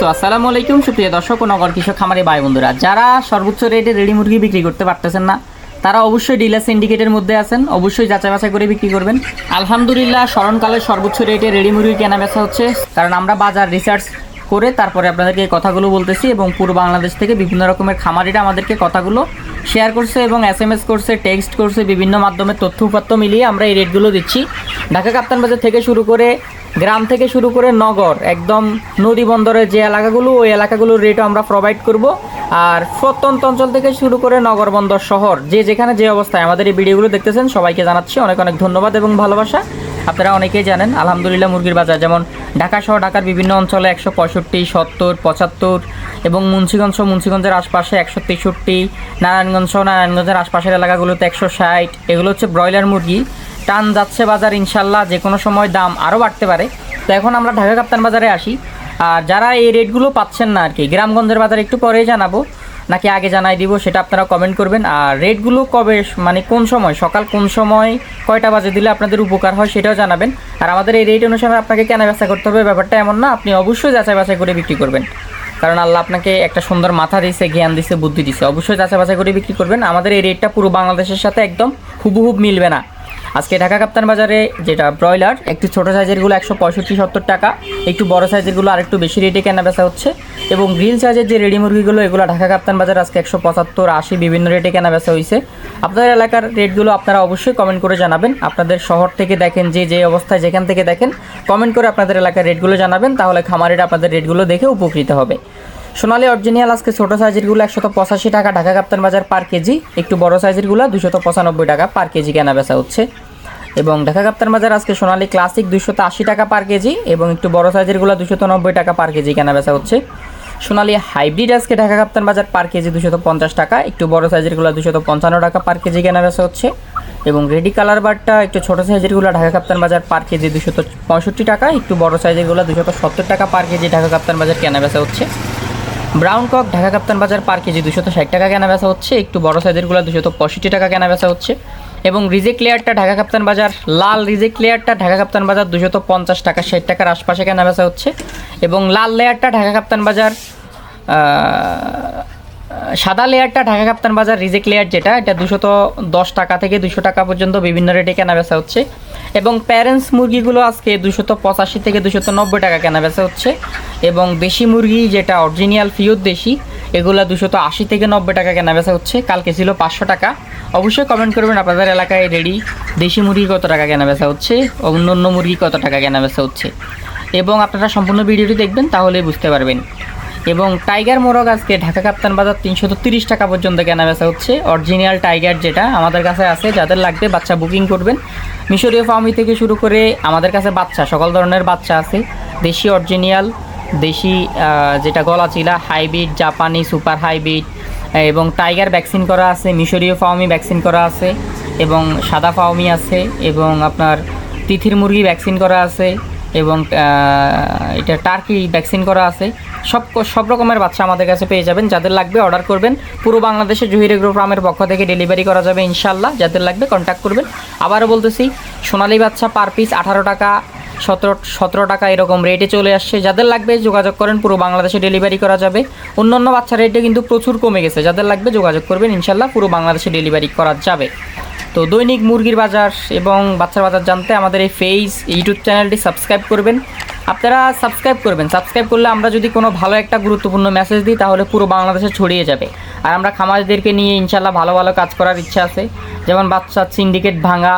তো আসসালামু আলাইকুম সুপ্রিয় দর্শক ও নগর কৃষক খামারি ভাই বন্ধুরা, যারা সর্বোচ্চ রেটে রেডি মুরগি বিক্রি করতে পারতেছেন না তারা অবশ্যই ডিলার সিন্ডিকেটের মধ্যে আছেন, অবশ্যই যাচাই বাছাই করে বিক্রি করবেন। আলহামদুলিল্লাহ স্মরণকালের সর্বোচ্চ রেটে রেডি মুরগি কেনা বেচা হচ্ছে, কারণ আমরা বাজার রিসার্চ করে তারপরে আপনাদেরকে এই কথাগুলো বলতেছি এবং পুরো বাংলাদেশ থেকে বিভিন্ন রকমের খামারিরা আমাদেরকে কথাগুলো শেয়ার করছে এবং SMS করছে, টেক্সট করছে, বিভিন্ন মাধ্যমে তথ্য উপাত্ত মিলিয়ে আমরা এই রেটগুলো দিচ্ছি। ঢাকা কাপ্তান বাজার থেকে শুরু করে গ্রাম থেকে শুরু করে নগর একদম নদী বন্দরের যে এলাকাগুলো, ওই এলাকাগুলোর রেটও আমরা প্রোভাইড করব। আর প্রত্যন্ত অঞ্চল থেকে শুরু করে নগর বন্দর শহর যে যেখানে যে অবস্থায় আমাদের এই ভিডিওগুলো দেখতেছেন সবাইকে জানাচ্ছি অনেক অনেক ধন্যবাদ এবং ভালোবাসা। আপনারা অনেকেই জানেন আলহামদুলিল্লাহ মুরগির বাজার যেমন ঢাকা সহ ঢাকার বিভিন্ন অঞ্চলে 165, 70, 75 এবং মুন্সিগঞ্জের আশপাশে 163, নারায়ণগঞ্জ সহ নারায়ণগঞ্জের আশপাশের এলাকাগুলোতে 160। এগুলো হচ্ছে ব্রয়লার মুরগি। টান যাচ্ছে বাজার, ইনশাল্লাহ যে কোনো সময় দাম আরও বাড়তে পারে। তো এখন আমরা ঢাকা কাপ্তান বাজারে আসি। আর যারা এই রেটগুলো পাচ্ছেন না আর কি, গ্রামগঞ্জের বাজার একটু পরেই জানাবো নাকি আগে জানাই দিব সেটা আপনারা কমেন্ট করবেন। আর রেটগুলো কবে মানে কোন সময়, সকাল কোন সময় কয়টা বাজে দিলে আপনাদের উপকার হয় সেটাও জানাবেন। আর আমাদের এই রেট অনুসারে আপনাকে কেনা বেচা করতে হবে ব্যাপারটা এমন না, আপনি অবশ্যই যাচাই বাছাই করে বিক্রি করবেন, কারণ আল্লাহ আপনাকে একটা সুন্দর মাথা দিয়েছে, জ্ঞান দিয়েছে, বুদ্ধি দিয়েছে, অবশ্যই যাচাই বাছাই করে বিক্রি করবেন। আমাদের এই রেটটা পুরো বাংলাদেশের সাথে একদম হুবহুব মিলবে না। আজকে ঢাকা কাপ্তান বাজারে যেটা ব্রয়লার একটু ছোটো সাইজেরগুলো 165-70 টাকা, একটু বড় সাইজেরগুলো আর একটু বেশি রেটে কেনা বেচা হচ্ছে। এবং গ্রিল সাইজের যে রেডি মুরগিগুলো এগুলো ঢাকা কাপ্তান বাজার আজকে 175-80 বিভিন্ন রেটে কেনা বেচা হয়েছে। আপনাদের এলাকার রেটগুলো আপনারা অবশ্যই কমেন্ট করে জানাবেন। আপনাদের শহর থেকে দেখেন, যে অবস্থায় যেখান থেকে দেখেন কমেন্ট করে আপনাদের এলাকার রেটগুলো জানাবেন, তাহলে খামারিরা আপনাদের রেটগুলো দেখে উপকৃত হবে। সোনালী অরিজিনাল আজকে ছোটো সাইজেরগুলো 185 টাকা ঢাকা কাপ্তান বাজার পার কেজি, একটু বড় সাইজেরগুলো 295 টাকা পার কেজি কেনা বেচা হচ্ছে। এবং ঢাকা কাপ্তান বাজার আজকে সোনালী ক্লাসিক 280 টাকা পার কেজি এবং একটু বড় সাইজেরগুলো 290 টাকা পার কেজি কেনা বেচা হচ্ছে। সোনালী হাইব্রিড আজকে ঢাকা কাপ্তান বাজার পার কেজি 250 টাকা, একটু বড় সাইজেরগুলো 255 টাকা পার কেজি কেনা বেচা হচ্ছে। এবং রেডি কালার বারটা একটু ছোটো সাইজেরগুলো ঢাকা কাপ্তান বাজার পার কেজি 265 টাকা, একটু বড় সাইজেরগুলো 270 টাকা পার কেজি ঢাকা কাপ্তান বাজার কেনা বেচা হচ্ছে। ব্রাউন কক ঢাকা কাপ্তান বাজার পার কেজি 260 টাকা কেনা বেচা হচ্ছে, একটু বড় সাইজেরগুলো 265 টাকা কেনা বেচা হচ্ছে। এবং রিজেক্ট লেয়ারটা ঢাকা কাপ্তান বাজার, লাল রিজেক্ট লেয়ারটা ঢাকা কাপ্তান বাজার 250 টাকা 60 টাকার আশপাশে কেনা বেচা হচ্ছে। এবং লাল লেয়ারটা ঢাকা কাপ্তান বাজার, সাদা লেয়ারটা ঢাকা কাপ্তান বাজার রিজেক্ট লেয়ার যেটা, এটা 210 টাকা থেকে 200 টাকা পর্যন্ত বিভিন্ন রেটে কেনা বেচা হচ্ছে। এবং প্যারেন্টস মুরগিগুলো আজকে 285 থেকে 290 টাকা কেনা বেচা হচ্ছে। এবং দেশি মুরগি যেটা অরিজিনাল পিওর দেশি, এগুলো 280 থেকে 90 টাকা কেনা বেচা হচ্ছে, কালকে ছিল 500 টাকা। অবশ্যই কমেন্ট করবেন আপনাদের এলাকায় রেডি দেশি মুরগি কত টাকা কেনা বেচা হচ্ছে, অন্য মুরগি কত টাকা কেনা বেচা হচ্ছে। এবং আপনারা সম্পূর্ণ ভিডিওটি দেখবেন তাহলেই বুঝতে পারবেন। এবং টাইগার মোরগ আজকে ঢাকা কাপ্তান বাজার 330 টাকা পর্যন্ত কেনা বেচা হচ্ছে, অরিজিনাল টাইগার যেটা আমাদের কাছে আছে। যাদের লাগবে বাচ্চা বুকিং করবেন। মিশরীয় ফার্মি থেকে শুরু করে আমাদের কাছে বাচ্চা সকল ধরনের বাচ্চা আছে, দেশি অরিজিনাল, দেশি যেটা গলাচিলা, হাইব্রিড, জাপানি, সুপার হাইব্রিড এবং টাইগার ভ্যাকসিন করা আছে, মিশরীয় ফার্মি ভ্যাকসিন করা আছে এবং সাদা ফার্মি আছে এবং আপনার তিথির মুরগি ভ্যাকসিন করা আছে এবং এটা টার্কি ভ্যাকসিন করা আছে। সব রকমের বাচ্চা আমাদের কাছে পেয়ে যাবেন। যাদের লাগবে অর্ডার করবেন। পুরো বাংলাদেশে জহির এগ্রো ফার্মের পক্ষ থেকে ডেলিভারি করা যাবে ইনশাল্লাহ। যাদের লাগবে কন্ট্যাক্ট করবেন। আবারও বলতেছি, সোনালী বাচ্চা পার পিস 18 টাকা, 17 টাকা এরকম রেটে চলে আসছে। যাদের লাগবে যোগাযোগ করেন, পুরো বাংলাদেশে ডেলিভারি করা যাবে। অন্যান্য বাচ্চার রেটে কিন্তু প্রচুর কমে গেছে। যাদের লাগবে যোগাযোগ করবেন, ইনশাল্লাহ পুরো বাংলাদেশে ডেলিভারি করা যাবে। তো দৈনিক মুরগির বাজার এবং বাচ্চার বাজার জানতে আমাদের এই ইউটিউব চ্যানেলটি সাবস্ক্রাইব করবেন। আপনারা সাবস্ক্রাইব করবেন। সাবস্ক্রাইব করলে আমরা যদি কোনো ভালো একটা গুরুত্বপূর্ণ মেসেজ দিই তাহলে পুরো বাংলাদেশে ছড়িয়ে যাবে। আর আমরা খামারিদেরকে নিয়ে ইনশাল্লাহ ভালো ভালো কাজ করার ইচ্ছা আছে, যেমন বাচ্চার সিন্ডিকেট ভাঙা,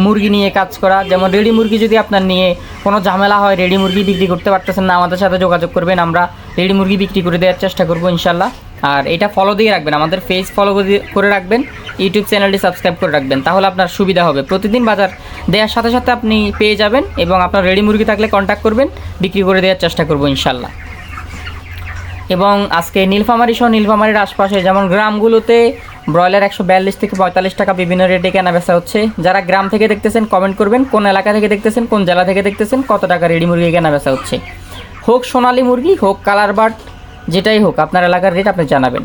মুরগি নিয়ে কাজ করা। যেমন রেডি মুরগি যদি আপনার নিয়ে কোনো ঝামেলা হয়, রেডি মুরগি বিক্রি করতে পারতেছেন না, আমাদের সাথে যোগাযোগ করবেন, আমরা রেডি মুরগি বিক্রি করে দেওয়ার চেষ্টা করবো ইনশাল্লাহ। আর এটা ফলো দিয়ে রাখবেন, আমাদের পেজ ফলো করে রাখবেন, ইউটিউব চ্যানেলটি সাবস্ক্রাইব করে রাখবেন, তাহলে আপনার সুবিধা হবে। প্রতিদিন বাজার দেওয়ার সাথে সাথে আপনি পেয়ে যাবেন এবং আপনার রেডি মুরগি থাকলে কন্ট্যাক্ট করবেন, বিক্রি করে দেওয়ার চেষ্টা করবো ইনশাল্লাহ। এবং আজকে নীলফামারী সহ নীলফামারীর আশপাশে যেমন গ্রামগুলোতে ব্রয়লার 142 থেকে 45 টাকা বিভিন্ন রেটে কেনা বেচা হচ্ছে। যারা গ্রাম থেকে দেখতেছেন কমেন্ট করবেন, কোন এলাকা থেকে দেখতেছেন, কোন জেলা থেকে দেখতেছেন, কত টাকা রেডি মুরগি কেনা বেচা হচ্ছে। হোক সোনালী মুরগি, হোক কালার বার্ড, যেটাই হোক আপনার এলাকার রেট আপনি জানাবেন।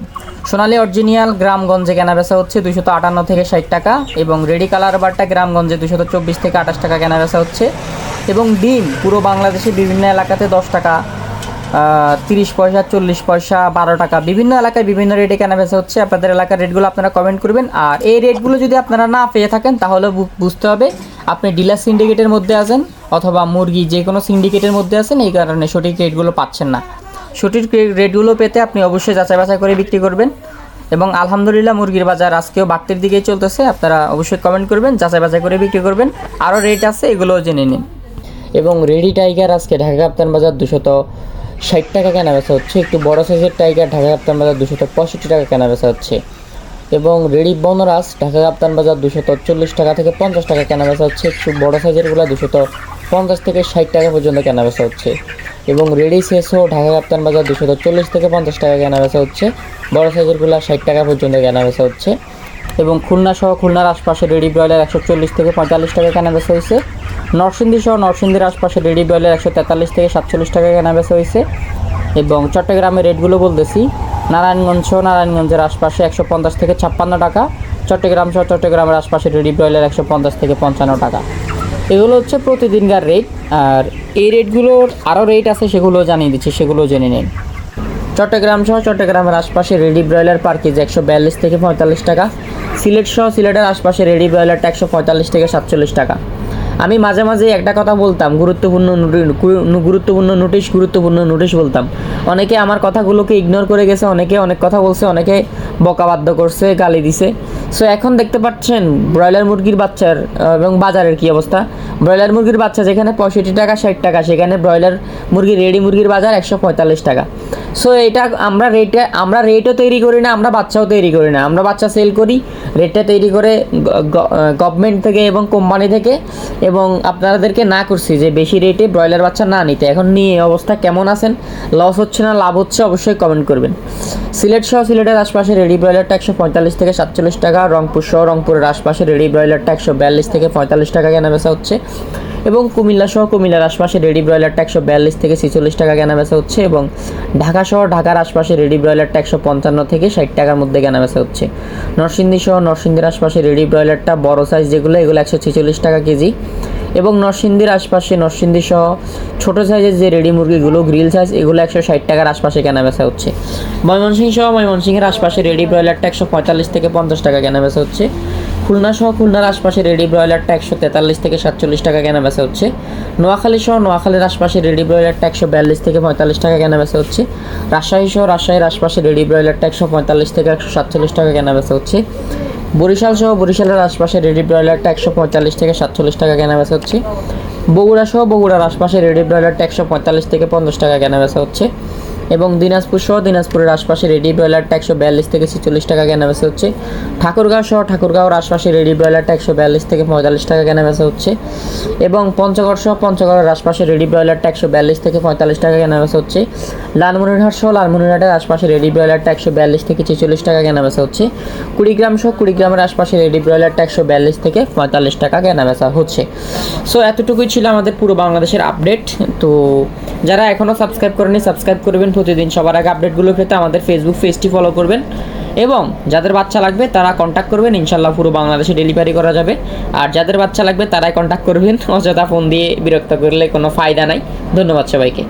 সোনালী অরিজিনাল গ্রামগঞ্জে কেনা বেচা হচ্ছে 258 থেকে 60 টাকা এবং রেডি কালার বারটা গ্রামগঞ্জে 224 থেকে 28 টাকা কেনা বেচা হচ্ছে। এবং ডিম পুরো বাংলাদেশে বিভিন্ন এলাকাতে 10 টাকা 30 পয়সা, 40 পয়সা, 12 টাকা, বিভিন্ন এলাকায় বিভিন্ন রেটে কেনাবেচা হচ্ছে। আপনাদের এলাকার রেটগুলো আপনারা কমেন্ট করবেন। আর এই রেটগুলো যদি আপনারা না পেয়ে থাকেন তাহলে বুঝতে হবে আপনি ডিলার সিন্ডিকেটের মধ্যে আছেন অথবা মুরগি যে কোনো সিন্ডিকেটের মধ্যে আছেন, এই কারণে সঠিক রেটগুলো পাচ্ছেন না। সঠিক রেটগুলো পেতে আপনি অবশ্যই যাচাই বাছাই করে বিক্রি করবেন। এবং আলহামদুলিল্লাহ মুরগির বাজার আজকেও বাড়তির দিকেই চলতেছে। আপনারা অবশ্যই কমেন্ট করবেন, যাচাই বাছাই করে বিক্রি করবেন। আরও রেট আছে, এগুলোও জেনে নিন। এবং রেডি টাইগার আজকে ঢাকা কাপ্তান বাজার 260 টাকা কেনাবেচা হচ্ছে। একটু বড় সাইজের টাইগার ঢাকা কাপ্তান বাজার 265 টাকা কেনাবেচা হচ্ছে। এবং রেডি বনরাজ ঢাকা কাপ্তান বাজার 240 টাকা থেকে 50 টাকা কেনাবেচা হচ্ছে। একটু বড় সাইজেরগুলো 250 থেকে 60 টাকা পর্যন্ত কেনাবেচা হচ্ছে। এবং রেডি শেষও ঢাকা কাপ্তান বাজার 240 থেকে 50 টাকা কেনাবেচা হচ্ছে। বড় সাইজেরগুলো 60 টাকা পর্যন্ত কেনাবেচা হচ্ছে। এবং খুলনা সহ খুলনার আশপাশে রেডি ব্রয়লার 140 থেকে 45 টাকা কেনাবেচা হয়েছে। নরসিংদী সহ নরসিংদীর আশপাশে রেডি ব্রয়লার 143 থেকে 47 টাকা কেনাবেচা হয়েছে। এবং চট্টগ্রামের রেটগুলো বলতেছি, নারায়ণগঞ্জ সহ নারায়ণগঞ্জের আশপাশে 150 থেকে 56 টাকা, চট্টগ্রাম সহ চট্টগ্রামের আশপাশে রেডি ব্রয়লার 150 থেকে 55 টাকা। এগুলো হচ্ছে প্রতিদিনকার রেট। আর এই রেটগুলোর আরও রেট আছে, সেগুলো জানিয়ে দিচ্ছি, সেগুলো জেনে নিন। চট্টগ্রাম সহ চট্টগ্রামের আশপাশে রেডি ব্রয়লার পার কেজি 142 থেকে 45 টাকা। সিলেট সহ সিলেটের আশপাশে রেডি ব্রয়লারটা 145 থেকে 47 টাকা। আমি মাঝে মাঝে একটা কথা বলতাম, গুরুত্বপূর্ণ নোটিশ বলতাম। অনেকে আমার কথাগুলোকে ইগনোর করে গেছে, অনেকে অনেক কথা বলছে, অনেকে বকাবাদ্য করছে, গালি দিছে। সো এখন দেখতে পাচ্ছেন ব্রয়লার মুরগির বাচ্চার এবং বাজারের কী অবস্থা। ব্রয়লার মুরগির বাচ্চা যেখানে 65 টাকা 60 টাকা, সেখানে ব্রয়লার রেডি মুরগির বাজার 145 টাকা। সো এটা আমরা রেটও তৈরি করি না, আমরা বাচ্চাও তৈরি করি না। আমরা বাচ্চা সেল করি, রেটটা তৈরি করে গভর্নমেন্ট থেকে এবং কোম্পানি থেকে, এবং আপনাদেরকে না করছি যে বেশি রেটে ব্রয়লার বাচ্চা না নিতে। এখন নিয়ে অবস্থা কেমন আছেন, লস হচ্ছে না লাভ হচ্ছে, অবশ্যই কমেন্ট করবেন। সিলেট সহ সিলেটের আশপাশে রেডি ব্রয়লারটা 145 থেকে 47 টাকা। রংপুর সহ রংপুরের আশপাশে রেডি ব্রয়লারটা 142 থেকে 45 টাকা কেনাবেচা হচ্ছে। এবং কুমিল্লা সহ কুমিল্লার আশপাশে রেডি ব্রয়লারটা 142 থেকে 46 টাকা কেনাবেচা হচ্ছে। এবং ঢাকা সহ ঢাকার আশপাশে রেডি ব্রয়লারটা 155 থেকে 60 টাকার মধ্যে কেনাবেচা হচ্ছে। নরসিংদী সহ নরসিংদীর আশপাশে রেডি ব্রয়লারটা বড় সাইজ যেগুলো, এগুলো 146 টাকা কেজি। এবং নরসিংদীর আশপাশে নরসিংদী সহ ছোটো সাইজের যে রেডি মুরগিগুলো গ্রিল সাইজ, এগুলো 160 টাকার আশপাশে কেনাবেচা হচ্ছে। ময়মনসিংহ সহ ময়মনসিংহের আশপাশে রেডি ব্রয়লারটা 145 থেকে 50 টাকা কেনাবেচা হচ্ছে। খুলনা সহ খুলনার আশপাশে রেডি ব্রয়লারটা 143 থেকে 47 টাকা কেনাবেচা হচ্ছে। নোয়াখালী সহ নোয়াখালীর আশপাশে রেডি ব্রয়লারটা 142 থেকে 45 টাকা কেনাবেচা হচ্ছে। রাজশাহী সহ রাজশাহীর আশপাশে রেডি ব্রয়লারটা 145 থেকে 147 টাকা কেনাবেচা হচ্ছে। বরিশাল সহ বরিশালের আশপাশে রেডি ব্রয়লারটা 145 থেকে 47 টাকা কেনাবেচা হচ্ছে। বগুড়া সহ বগুড়ার আশপাশে রেডি ব্রয়লারটা 145 থেকে 50 টাকা কেনাবেচা হচ্ছে। এবং দিনাজপুর সহ দিনাজপুরের আশপাশে রেডি ব্রয়লারটা 142 থেকে 46 টাকা কেনাবেচা হচ্ছে। ঠাকুরগাঁও সহ ঠাকুরগাঁওর আশপাশে রেডি ব্রয়লারটা 142 থেকে 45 টাকা কেনাবেচা হচ্ছে। এবং পঞ্চগড় সহ পঞ্চগড়ের আশপাশে রেডি ব্রয়লারটা 142 থেকে 45 টাকা কেনাবেচা হচ্ছে। লালমনিরহাট সহ লালমনিরহাটের আশপাশে রেডি ব্রয়লারটা 142 থেকে 46 টাকা কেনাবেচা হচ্ছে। কুড়িগ্রাম সহ কুড়িগ্রামের আশপাশে রেডি ব্রয়লারটা 142 থেকে 45 টাকা কেনাবেচা হচ্ছে। সো এতটুকুই ছিল আমাদের পুরো বাংলাদেশের আপডেট। তো যারা এখনও সাবস্ক্রাইব করেনি সাবস্ক্রাইব করবেন প্রতিদিন সবার আগে আপডেটগুলো পেতে। আমাদের ফেসবুক পেজটি ফলো করবেন এবং যাদের বাচ্চা লাগবে তারা কন্ট্যাক্ট করবেন, ইনশাল্লাহ পুরো বাংলাদেশে ডেলিভারি করা যাবে। আর যাদের বাচ্চা লাগবে তারাই কন্ট্যাক্ট করবেন, অযথা ফোন দিয়ে বিরক্ত করলে কোনো ফায়দা নাই। ধন্যবাদ সবাইকে।